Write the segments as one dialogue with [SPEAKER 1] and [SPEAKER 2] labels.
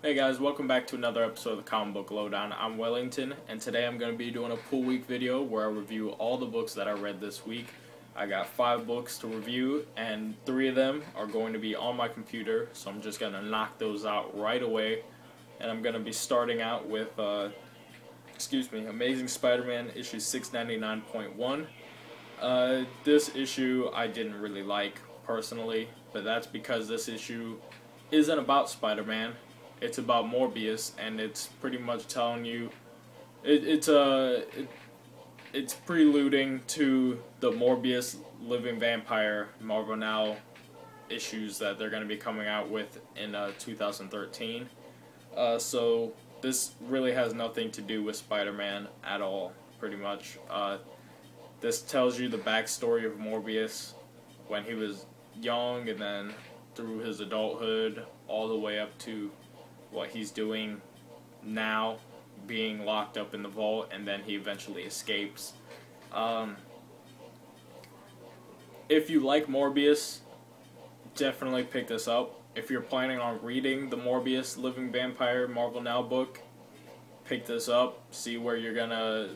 [SPEAKER 1] Hey guys, welcome back to another episode of the Comic Book Lowdown. I'm Wellington, and today I'm going to be doing a pool week video where I review all the books that I read this week. I got 5 books to review, and 3 of them are going to be on my computer, so I'm just going to knock those out right away. And I'm going to be starting out with, Amazing Spider-Man issue 699.1. This issue I didn't really like, personally, but that's because this issue isn't about Spider-Man. It's about Morbius, and it's pretty much telling you it's preluding to the Morbius Living Vampire Marvel Now issues that they're going to be coming out with in 2013. So this really has nothing to do with Spider-Man at all, pretty much. This tells you the backstory of Morbius when he was young, and then through his adulthood, all the way up to what he's doing now, being locked up in the vault, and then he eventually escapes. If you like Morbius, definitely pick this up. If you're planning on reading the Morbius Living Vampire Marvel Now book, pick this up. See where you're gonna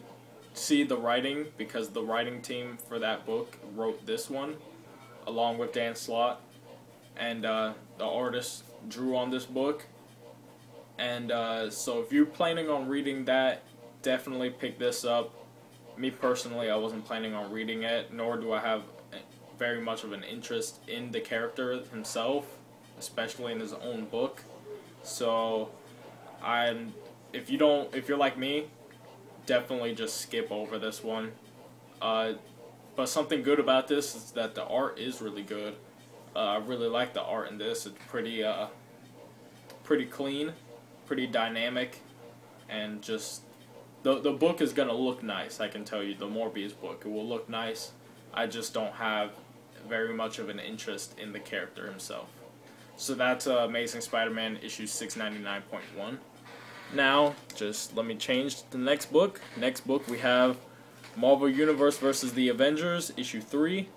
[SPEAKER 1] see the writing, because the writing team for that book wrote this one, along with Dan Slott, and the artist drew on this book. And so if you're planning on reading that, definitely pick this up. Me personally, I wasn't planning on reading it, nor do I have very much of an interest in the character himself, especially in his own book. So if you're like me, definitely just skip over this one. But something good about this is that the art is really good. I really like the art in this. It's pretty clean, pretty dynamic, and just the book is gonna look nice. I can tell you, the Morbius book, it will look nice. I just don't have very much of an interest in the character himself. So that's Amazing Spider-Man issue 699.1. Now, just let me change to the next book. Next book we have Marvel Universe vs. the Avengers issue 3.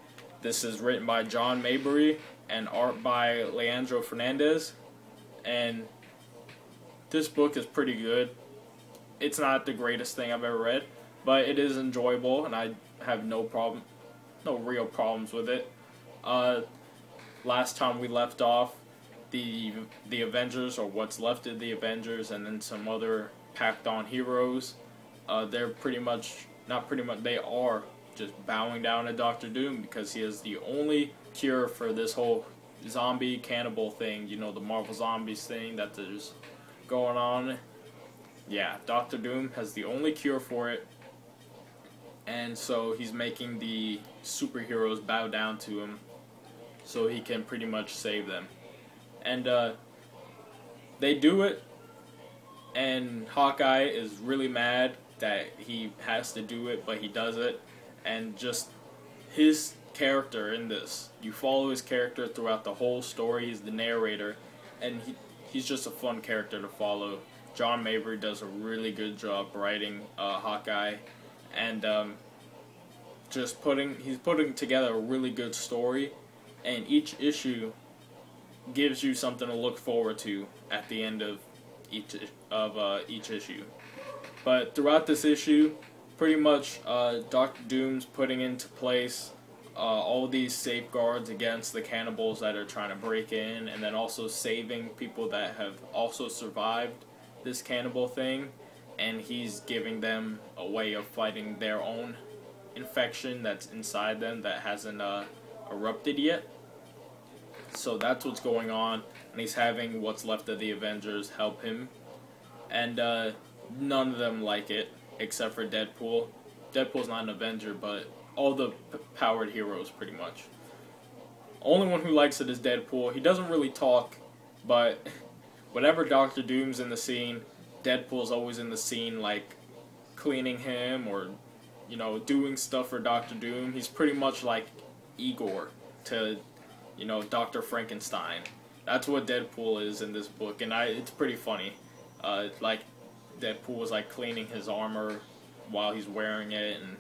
[SPEAKER 1] This is written by John Mabry and art by Leandro Fernandez, and this book is pretty good. It's not the greatest thing I've ever read, but it is enjoyable, and I have no real problems with it. Last time we left off, the Avengers, or what's left of the Avengers, and then some other packed on heroes, they're they are just bowing down to Doctor Doom, because he is the only cure for this whole zombie cannibal thing, you know, the Marvel Zombies thing that there's going on. Yeah, Doctor Doom has the only cure for it, and so he's making the superheroes bow down to him so he can pretty much save them. And they do it, and Hawkeye is really mad that he has to do it, but he does it. And just his character in this, you follow his character throughout the whole story. He's the narrator, and he's just a fun character to follow. John Mabry does a really good job writing Hawkeye, and he's putting together a really good story, and each issue gives you something to look forward to at the end of each issue. But throughout this issue, pretty much Doctor Doom's putting into place all these safeguards against the cannibals that are trying to break in, and then also saving people that have also survived this cannibal thing, and he's giving them a way of fighting their own infection that's inside them that hasn't erupted yet. So that's what's going on, and he's having what's left of the Avengers help him, and none of them like it except for Deadpool. Deadpool's not an Avenger, but all the powered heroes pretty much. Only one who likes it is Deadpool. He doesn't really talk, but whenever Doctor Doom's in the scene, Deadpool's always in the scene, like cleaning him or, you know, doing stuff for Doctor Doom. He's pretty much like Igor to, you know, Dr. Frankenstein. That's what Deadpool is in this book, and it's pretty funny. Like, Deadpool was like cleaning his armor while he's wearing it, and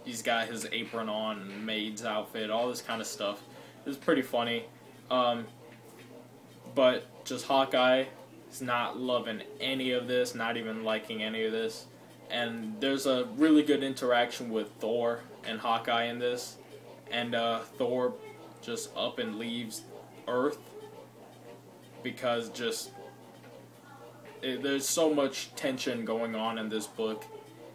[SPEAKER 1] he's got his apron on and maid's outfit, all this kind of stuff. It's pretty funny. But just Hawkeye He's not loving any of this, not even liking any of this. And there's a really good interaction with Thor and Hawkeye in this. And Thor just up and leaves Earth because there's so much tension going on in this book.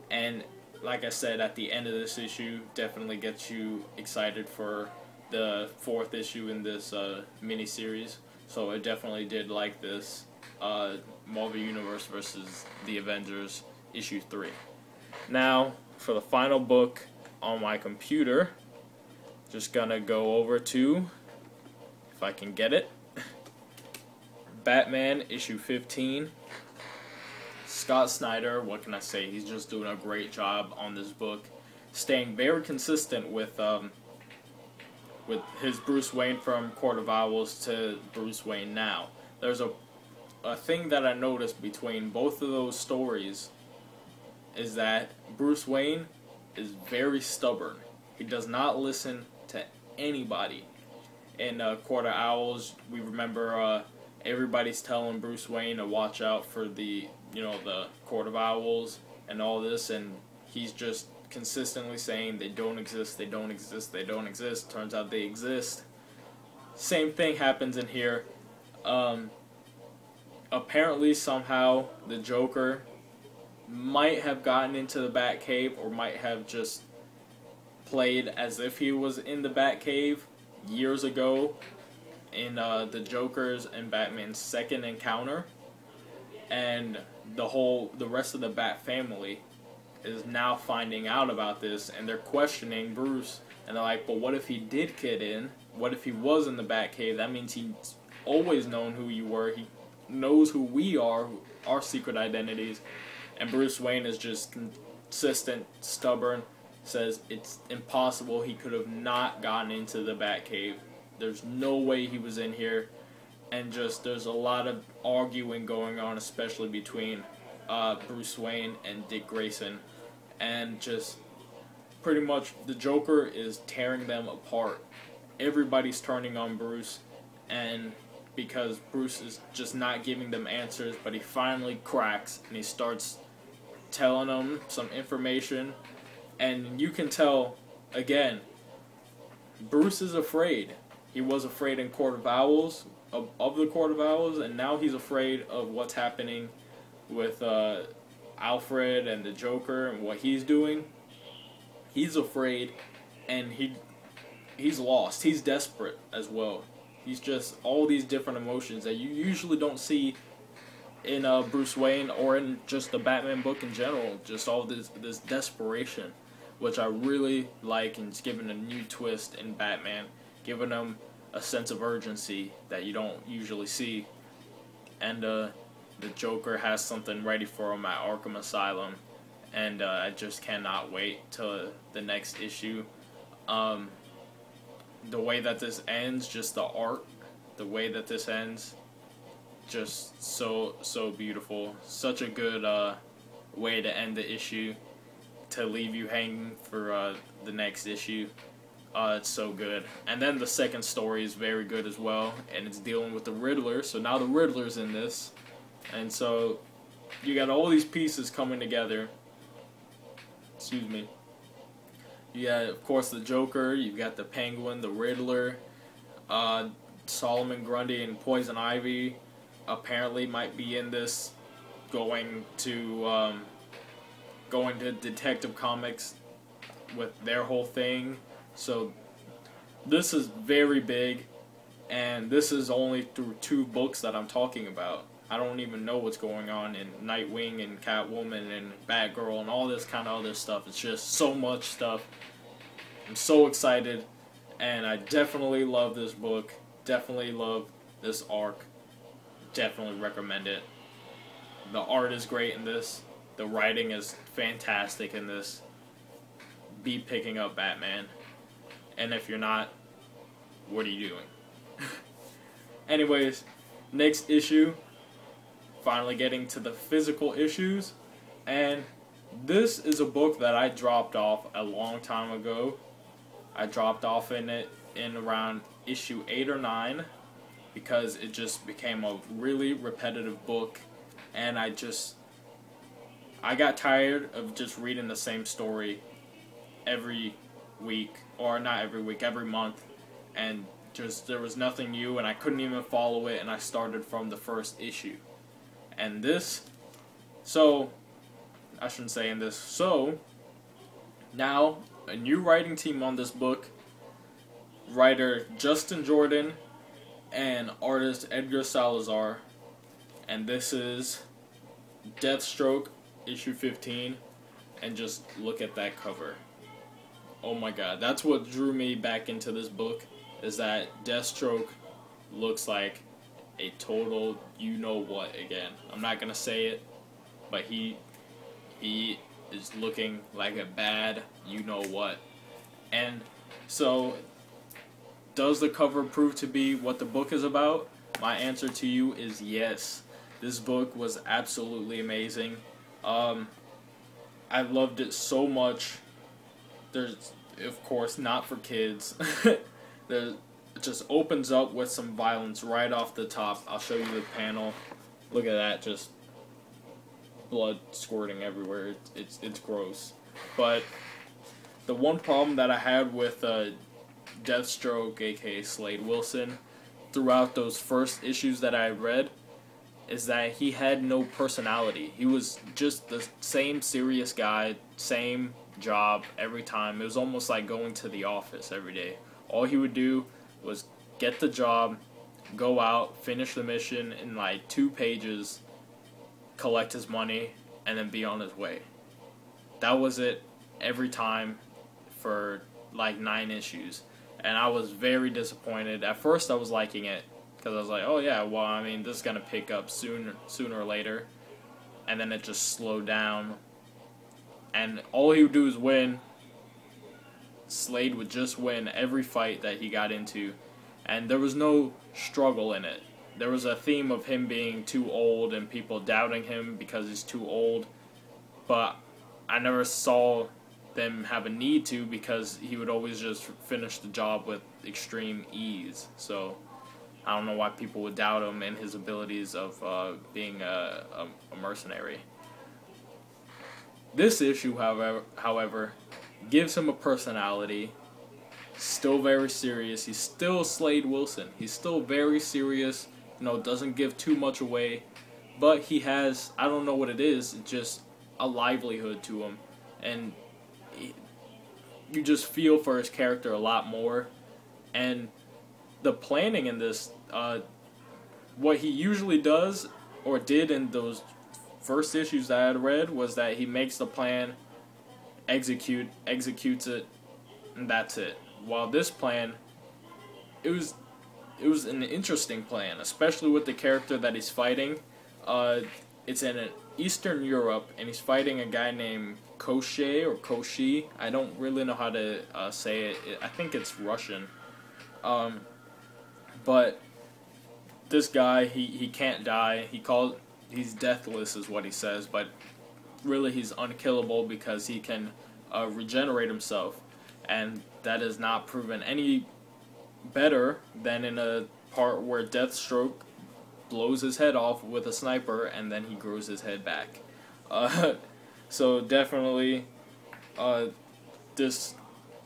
[SPEAKER 1] And like I said, at the end of this issue, definitely gets you excited for the 4th issue in this miniseries. So I definitely did like this Marvel Universe versus the Avengers issue 3. Now, for the final book on my computer, just gonna go over to, if I can get it, Batman issue 15. Scott Snyder, what can I say? He's just doing a great job on this book, staying very consistent with his Bruce Wayne from Court of Owls to Bruce Wayne now. There's a thing that I noticed between both of those stories is that Bruce Wayne is very stubborn. He does not listen to anybody. In Court of Owls, we remember everybody's telling Bruce Wayne to watch out for the Court of Owls and all this, and he's just consistently saying they don't exist, they don't exist, they don't exist. Turns out they exist. Same thing happens in here. Apparently, somehow, the Joker might have gotten into the Batcave, or might have just played as if he was in the Batcave years ago in the Joker's and Batman's second encounter. And the rest of the Bat family is now finding out about this, and they're questioning Bruce, and they're like, but what if he did get in? What if he was in the Batcave? That means he's always known who you were. He knows who we are, our secret identities. And Bruce Wayne is just consistent, stubborn, says it's impossible. He could have not gotten into the Batcave. There's no way he was in here. And just there's a lot of arguing going on, especially between Bruce Wayne and Dick Grayson. And just pretty much the Joker is tearing them apart. Everybody's turning on Bruce, and because Bruce is just not giving them answers, but he finally cracks and he starts telling them some information. And you can tell, again, Bruce is afraid. He was afraid in Court of Owls, of the Court of Owls, and now he's afraid of what's happening with Alfred and the Joker and what he's doing. He's afraid, and he's lost. He's desperate as well. He's just all these different emotions that you usually don't see in Bruce Wayne or in just the Batman book in general. Just all this desperation, which I really like, and it's given a new twist in Batman, giving him a sense of urgency that you don't usually see. And the Joker has something ready for him at Arkham Asylum, and I just cannot wait till the next issue. The way that this ends, just the art, the way that this ends, just so beautiful. Such a good way to end the issue, to leave you hanging for the next issue. It's so good. And then the second story is very good as well, and it's dealing with the Riddler. So now the Riddler's in this, and so you got all these pieces coming together. Excuse me. You got, of course, the Joker. You've got the Penguin, the Riddler, Solomon Grundy and Poison Ivy apparently might be in this, going to Detective Comics with their whole thing. So this is very big, and this is only through 2 books that I'm talking about. I don't even know what's going on in Nightwing and Catwoman and Batgirl and all this kind of other stuff. It's just so much stuff. I'm so excited, and I definitely love this book. Definitely love this arc. Definitely recommend it. The art is great in this. The writing is fantastic in this. Be picking up Batman. And if you're not, what are you doing? Anyways, next issue. Finally getting to the physical issues. And this is a book that I dropped off a long time ago. I dropped off in it in around issue 8 or 9. because it just became a really repetitive book, and I got tired of just reading the same story every week, or not every week, every month, and just there was nothing new, and I couldn't even follow it, and I started from the first issue. And so now a new writing team on this book, writer Justin Jordan and artist Edgar Salazar, and this is Deathstroke issue 15, and just look at that cover. Oh my god, that's what drew me back into this book, is that Deathstroke looks like a total you-know-what again. I'm not gonna say it, but he is looking like a bad you-know-what. And so, does the cover prove to be what the book is about? My answer to you is yes. This book was absolutely amazing. I loved it so much. There's, of course, not for kids. It just opens up with some violence right off the top. I'll show you the panel. Look at that, just blood squirting everywhere. It's gross. But the one problem that I had with Deathstroke, aka Slade Wilson, throughout those first issues that I read, is that he had no personality. He was just the same serious guy, same job every time. It was almost like going to the office every day. All he would do was get the job, go out, finish the mission in like 2 pages, collect his money, and then be on his way. That was it every time for like 9 issues. And I was very disappointed. At first I was liking it, because I was like, oh yeah, well, I mean, this is going to pick up sooner or later. And then it just slowed down. And all he would do is win. Slade would just win every fight that he got into. And there was no struggle in it. There was a theme of him being too old and people doubting him because he's too old. But I never saw them have a need to, because he would always just finish the job with extreme ease. So I don't know why people would doubt him and his abilities of being a mercenary. This issue, however, gives him a personality. Still very serious. He's still Slade Wilson. He's still very serious. Doesn't give too much away. But he has, I don't know what it is, just a livelihood to him. And you just feel for his character a lot more. And the planning in this, what he usually does, or did in those first issues that I had read, was that he makes the plan, executes it, and that's it. While this plan, it was an interesting plan, especially with the character that he's fighting. It's in Eastern Europe, and he's fighting a guy named Koshi. I don't really know how to say it. I think it's Russian. But this guy, he can't die. He's deathless is what he says, but really he's unkillable because he can regenerate himself. And that is not proven any better than in a part where Deathstroke blows his head off with a sniper and then he grows his head back. So definitely this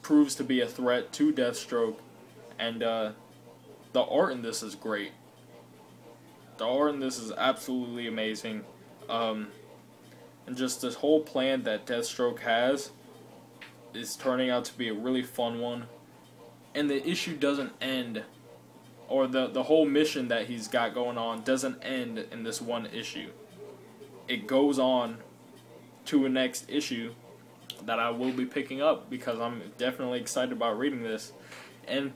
[SPEAKER 1] proves to be a threat to Deathstroke, and the art in this is great. The art in this is absolutely amazing. And just this whole plan that Deathstroke has is turning out to be a really fun one. And the issue doesn't end, or the whole mission that he's got going on doesn't end in this one issue. It goes on to a next issue that I will be picking up, because I'm definitely excited about reading this. And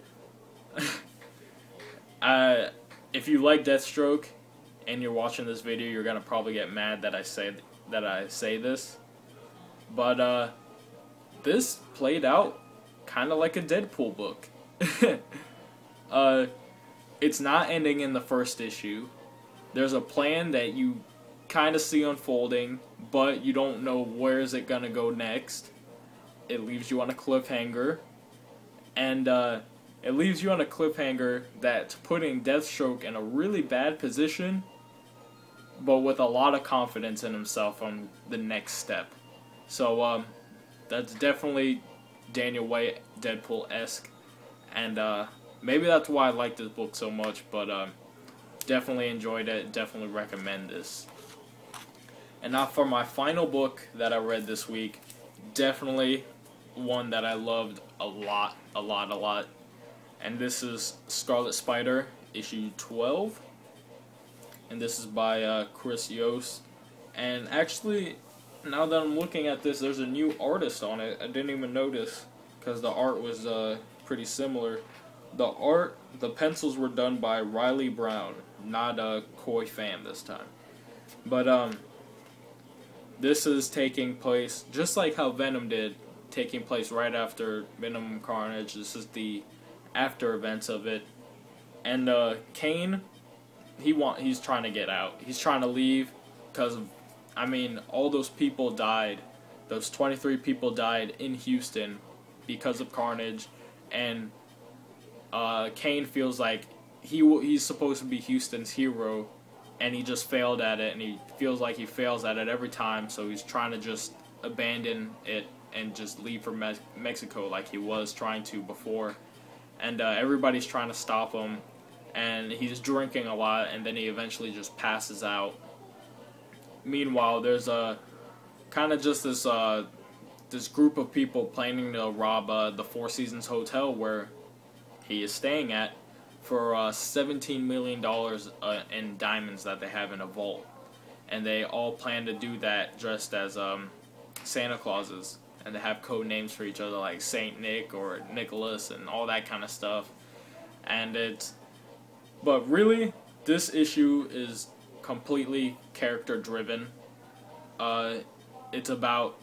[SPEAKER 1] if you like Deathstroke and you're watching this video, you're gonna probably get mad that I say this, but this played out kind of like a Deadpool book. It's not ending in the first issue. There's a plan that you kind of see unfolding, but you don't know where is it gonna go next. It leaves you on a cliffhanger, and it leaves you on a cliffhanger that's putting Deathstroke in a really bad position, but with a lot of confidence in himself on the next step. So that's definitely Daniel White Deadpool-esque, and maybe that's why I like this book so much, but definitely enjoyed it, definitely recommend this. And now for my final book that I read this week, definitely one that I loved a lot, and this is Scarlet Spider, issue 12, and this is by Chris Yost. And actually, now that I'm looking at this, there's a new artist on it. I didn't even notice, because the art was pretty similar. The pencils were done by Riley Brown, not Koi Fan this time. But this is taking place, just like how Venom did, taking place right after Venom Carnage. This is the after events of it. And Kane, he's trying to get out. He's trying to leave because, I mean, all those people died. Those 23 people died in Houston because of Carnage. And Kane feels like he's supposed to be Houston's hero, and he just failed at it, and he feels like he fails at it every time, so he's trying to just abandon it and just leave for Mexico like he was trying to before. And everybody's trying to stop him, and he's drinking a lot, and then he eventually just passes out. Meanwhile, there's kind of just this group of people planning to rob the Four Seasons Hotel where he is staying at for $17 million in diamonds that they have in a vault. And they all plan to do that dressed as Santa Clauses. And they have code names for each other like Saint Nick or Nicholas and all that kind of stuff. But really, this issue is completely character driven. It's about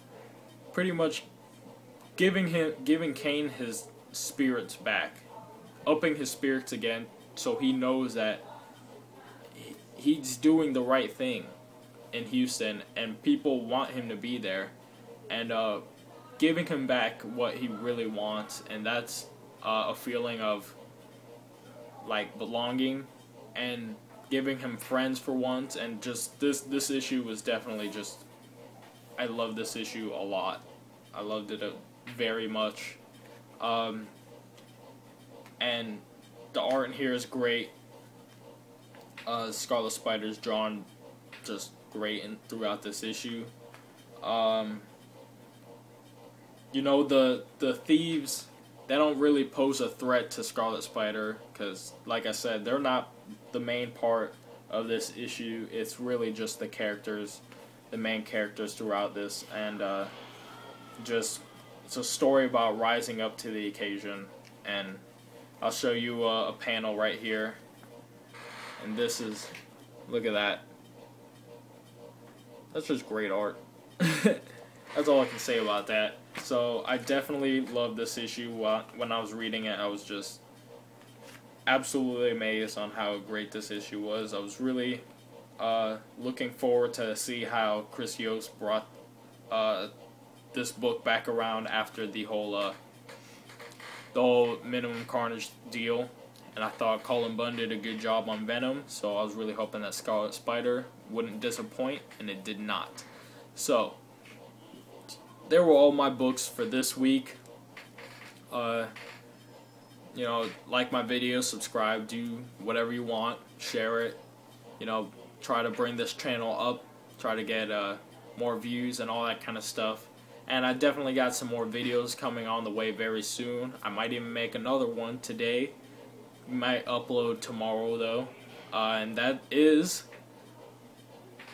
[SPEAKER 1] pretty much giving Kane his spirits back, upping his spirits again, so he knows that he's doing the right thing in Houston, and people want him to be there, and giving him back what he really wants, and that's a feeling of like belonging, and giving him friends for once. And just this issue was definitely just, I love this issue a lot. I loved it very much. And the art in here is great. Scarlet Spider's drawn just great throughout this issue. You know, the thieves, they don't really pose a threat to Scarlet Spider because, like I said, they're not the main part of this issue. It's really just the characters, the main characters throughout this, and just it's a story about rising up to the occasion. And I'll show you a panel right here, and this is, look at that. That's just great art. That's all I can say about that. So I definitely loved this issue. When I was reading it, I was just absolutely amazed on how great this issue was. I was really looking forward to see how Chris Yost brought this book back around after the whole Minimum Carnage deal. And I thought Cullen Bunn did a good job on Venom, so I was really hoping that Scarlet Spider wouldn't disappoint, and it did not. So there were all my books for this week. You know, like my video, subscribe, do whatever you want, share it. You know, try to bring this channel up, try to get more views and all that kind of stuff. And I definitely got some more videos coming on the way very soon. I might even make another one today. Might upload tomorrow though. And that is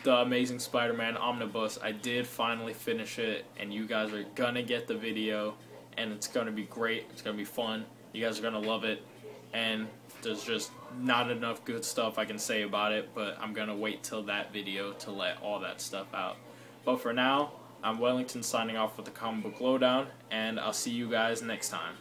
[SPEAKER 1] the Amazing Spider-Man Omnibus. I did finally finish it, and you guys are gonna get the video, and it's gonna be great. It's gonna be fun. You guys are gonna love it, and there's just not enough good stuff I can say about it, but I'm gonna wait till that video to let all that stuff out. But for now, I'm Wellington signing off with the Comic Book Lowdown, and I'll see you guys next time.